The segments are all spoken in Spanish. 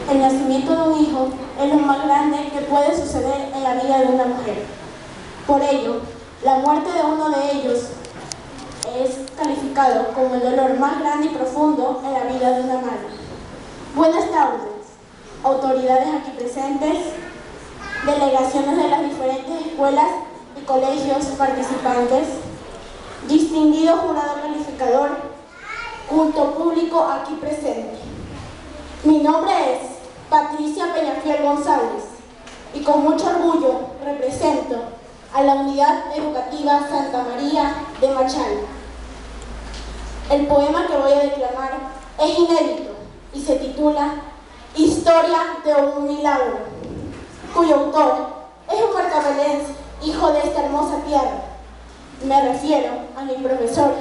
El nacimiento de un hijo es lo más grande que puede suceder en la vida de una mujer. Por ello, la muerte de uno de ellos es calificado como el dolor más grande y profundo en la vida de una madre. Buenas tardes, autoridades aquí presentes, delegaciones de las diferentes escuelas y colegios participantes, distinguido jurado calificador, culto público aquí presente. Mi nombre es Patricia Peñafiel González y con mucho orgullo represento a la Unidad Educativa Santa María de Machala. El poema que voy a declamar es inédito y se titula Historia de un milagro, cuyo autor es un marcabelense, hijo de esta hermosa tierra. Me refiero a mi profesor,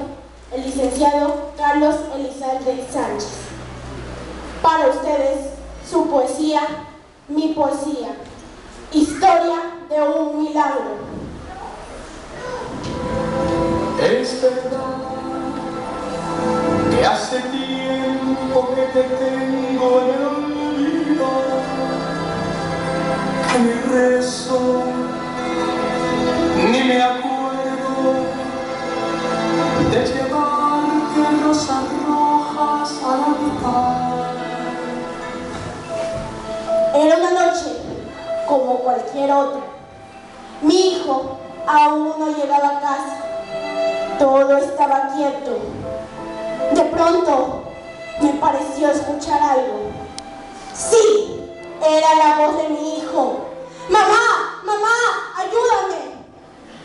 el licenciado Carlos Elizalde Sánchez. Para ustedes, su poesía, mi poesía, Historia de un milagro. Es verdad que hace tiempo que te tengo en el olvido, que ni rezo, ni me acuerdo de llevarte rosas rojas al altar. Era una noche como cualquier otra. Mi hijo aún no llegaba a casa. Todo estaba quieto. De pronto me pareció escuchar algo. Sí, era la voz de mi hijo. ¡Mamá! ¡Mamá! ¡Ayúdame!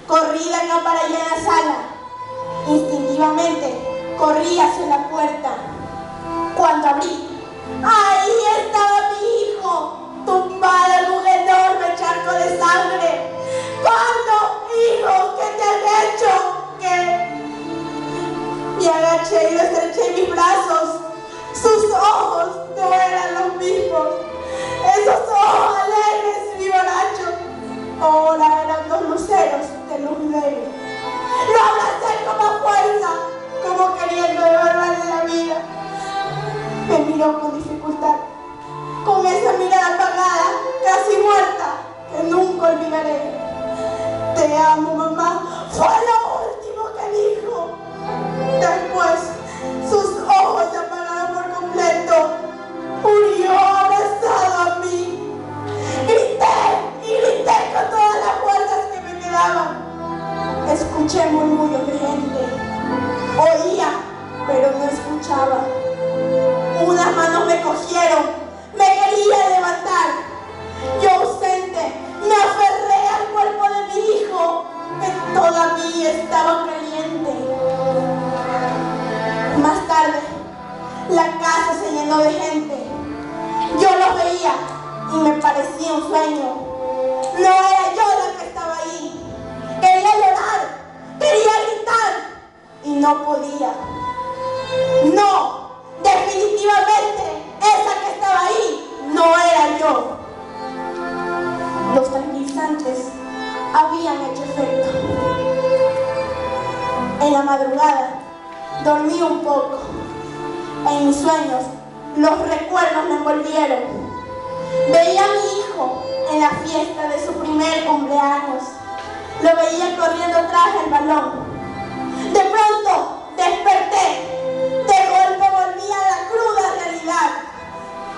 Corrí de acá para allá en la sala. Instintivamente corrí hacia la puerta. Cuando abrí, ahí estaba mi hijo, tumbado en un enorme charco de sangre. ¡Pablo, hijo! ¿Qué te has hecho? ¿Qué? Me agaché y lo estreché en mis brazos. Sus ojos no eran los mismos. Esos ojos alegres y vivarachos ahora eran dos luceros de luz negra. Lo abracé con más fuerza, como queriendo devolverle la vida. Me miró con dificultad, con esa mirada apagada, casi muerta, que nunca olvidaré. Te amo, mamá, fue lo último que dijo. Después, sus ojos se apagaron por completo. Murió abrazado a mí. Grité y grité con todas las fuerzas que me quedaban. Escuché murmullos de gente. Oía, pero no escuchaba. Unas manos me cogieron, me quería levantar. Yo ausente, me aferré al cuerpo de mi hijo, que todavía estaba caliente. Más tarde, la casa se llenó de gente. Yo los veía y me parecía un sueño. No era yo la que estaba ahí. Quería llorar, quería gritar y no podía. No. Definitivamente, esa que estaba ahí no era yo. Los tranquilizantes habían hecho efecto. En la madrugada dormí un poco. En mis sueños los recuerdos me envolvieron. Veía a mi hijo en la fiesta de su primer cumpleaños. Lo veía corriendo tras el balón. De pronto desperté. De golpe volví a la cruda realidad.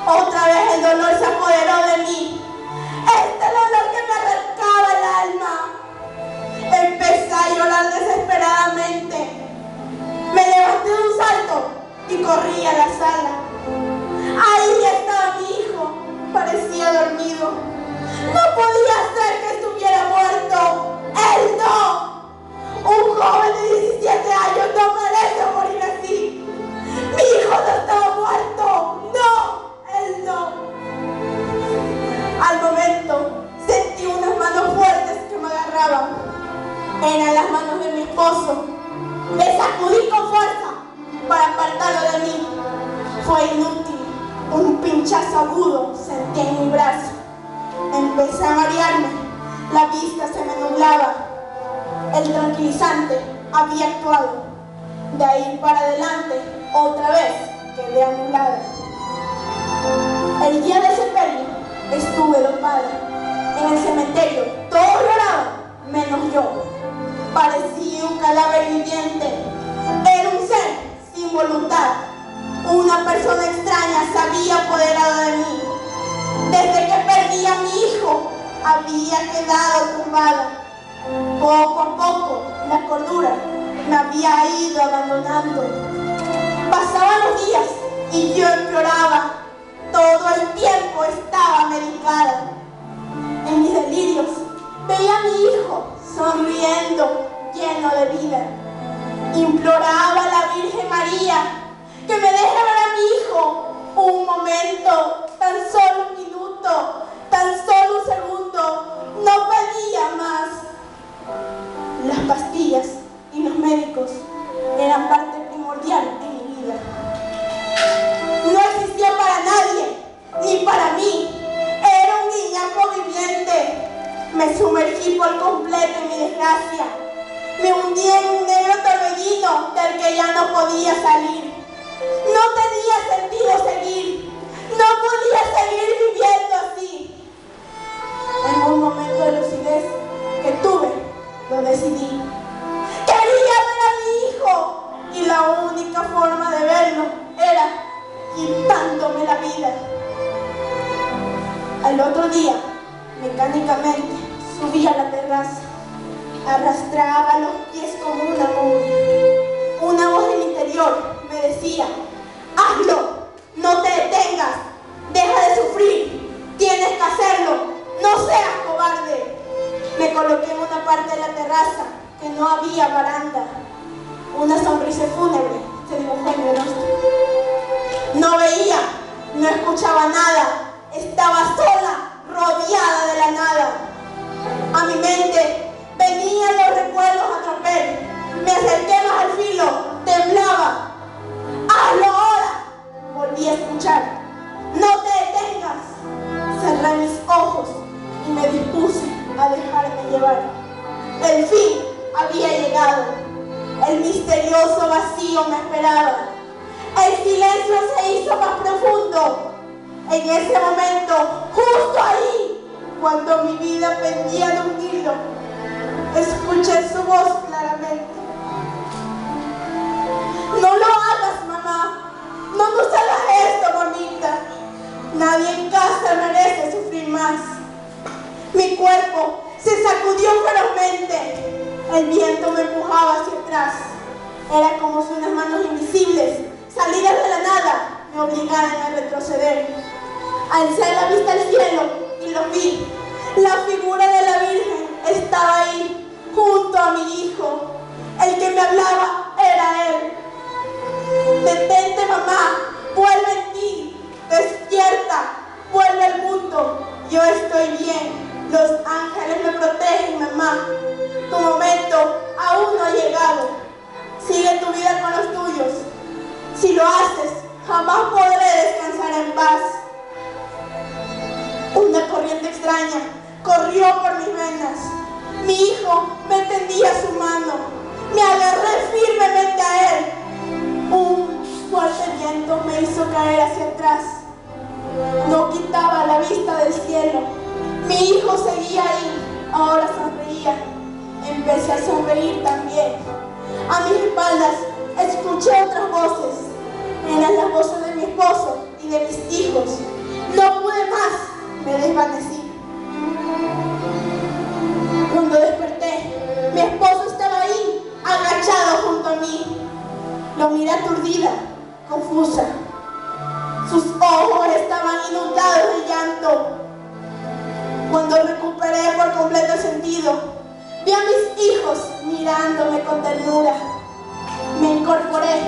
Otra vez el dolor se apoderó de mí. Este dolor que me arrancaba el alma. Empecé a llorar desesperadamente. Me levanté de un salto y corrí a la sala. Ahí estaba mi hijo. Parecía dormido. No podía ser que estuviera muerto. ¡Él no! Un joven de 17 años no merece morir así. Mi hijo no estaba muerto. No, él no. Al momento sentí unas manos fuertes que me agarraban. Eran las manos de mi esposo. Me sacudí con fuerza para apartarlo de mí. Fue inútil. Un pinchazo agudo sentí en mi brazo. Empecé a marearme. La vista se me nublaba. El tranquilizante había actuado. De ahí para adelante, otra vez quedé anulada. El día de sepelio estuve dopada. En el cementerio todos lloraban, menos yo. Parecía un cadáver viviente. Era un ser sin voluntad. Una persona extraña se había apoderado de mí. Desde que perdí a mi hijo, había quedado tumbada. Poco a poco, la cordura me había ido abandonando. Pasaban los días y yo empeoraba. Todo el tiempo estaba medicada. En mis delirios veía a mi hijo sonriendo, lleno de vida. Imploraba a la Virgen María que me deje ver a mi hijo un momento, tan solo un minuto, tan solo un segundo. No pedía más. Las pastillas y los médicos eran parte primordial en mi vida. No existía para nadie, ni para mí. Era un guiñapo viviente. Me sumergí por completo en mi desgracia. Me hundí en un negro torbellino del que ya no podía salir. No tenía sentido seguir. No podía seguir viviendo así. En un momento de lucidez que tuve, lo decidí. Quería ver a mi hijo y la única forma de verlo era quitándome la vida. Al otro día, mecánicamente, subí a la terraza. Arrastraba los pies como una momia. Una voz del interior me decía: hazlo, no te detengas, deja de sufrir, tienes que hacerlo, no seas cobarde. Me coloqué en una parte de la terraza que no había baranda. Una sonrisa fúnebre se dibujó en mi rostro. No veía, no escuchaba nada, estaba sola, rodeada de la nada. A mi mente venían los recuerdos a tropel. Me acerqué más al filo, temblaba. ¡Hazlo ahora! Volví a escuchar. ¡No te detengas! Cerré mis ojos y me dispuse a dejarme llevar. El fin había llegado. El misterioso vacío me esperaba. El silencio se hizo más profundo. En ese momento, justo ahí, cuando mi vida pendía de un hilo, escuché su voz claramente. No lo hagas, mamá. No nos hagas esto, mamita. Nadie en casa merece sufrir más. Mi cuerpo se sacudió ferozmente. El viento me empujaba hacia atrás. Era como si unas manos invisibles, salidas de la nada, me obligaran a retroceder. Alcé la vista al cielo y lo vi. La figura de la Virgen estaba ahí, junto a mi hijo. El que me hablaba era él. Detente, mamá, vuelve en ti, despierta, vuelve al mundo. Yo estoy bien. Los ángeles me protegen, mamá. Tu momento aún no ha llegado. Sigue tu vida con los tuyos. Si lo haces, jamás podré descansar en paz. Una corriente extraña corrió por mis venas. Mi hijo me tendía su mano. Me agarré firmemente a él. Un fuerte viento me hizo caer hacia atrás. No quitaba la vista del cielo. Mi hijo seguía ahí, ahora sonreía. Empecé a sonreír también. A mis espaldas escuché otras voces. Eran las voces de mi esposo y de mis hijos. No pude más, me desvanecí. Cuando desperté, mi esposo estaba ahí, agachado junto a mí. Lo miré aturdida, confusa. Sus ojos estaban inundados de llanto. Cuando recuperé por completo el sentido, vi a mis hijos mirándome con ternura. Me incorporé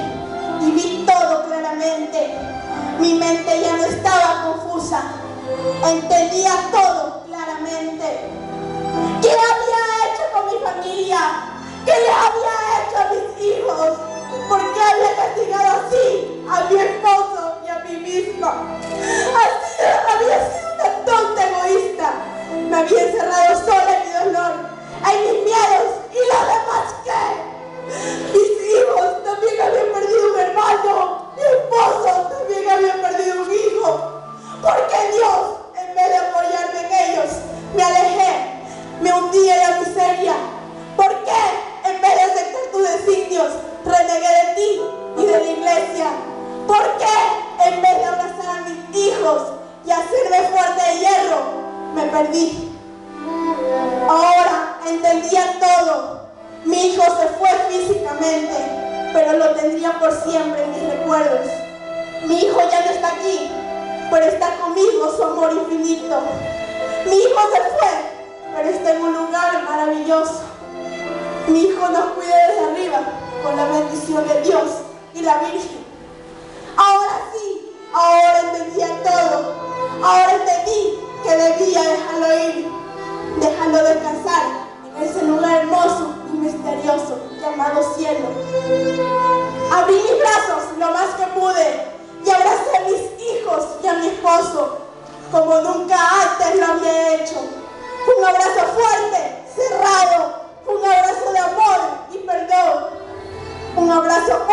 y vi todo claramente. Mi mente ya no estaba confusa. Entendía todo claramente. ¿Qué había hecho con mi familia? ¿Qué le había hecho a mis hijos? ¿Por qué había castigado así a mi esposo y a mí misma? Había sido una tonta egoísta. Me había encerrado sola en mi dolor, en mis miedos, y los demás ¿qué? Mis hijos también habían perdido un hermano, mi esposo también había perdido un hijo. ¿Por qué pero lo tendría por siempre en mis recuerdos. Mi hijo ya no está aquí, pero está conmigo su amor infinito. Mi hijo se fue, pero está en un lugar maravilloso. Mi hijo nos cuida desde arriba, con la bendición de Dios y la Virgen. Ahora sí, ahora entendía todo. Ahora entendí que debía dejarlo ir, dejarlo descansar en ese lugar hermoso y misterioso llamado cielo. Abrí mis brazos lo más que pude y abracé a mis hijos y a mi esposo como nunca antes lo había hecho. Fue un abrazo fuerte, cerrado, un abrazo de amor y perdón, un abrazo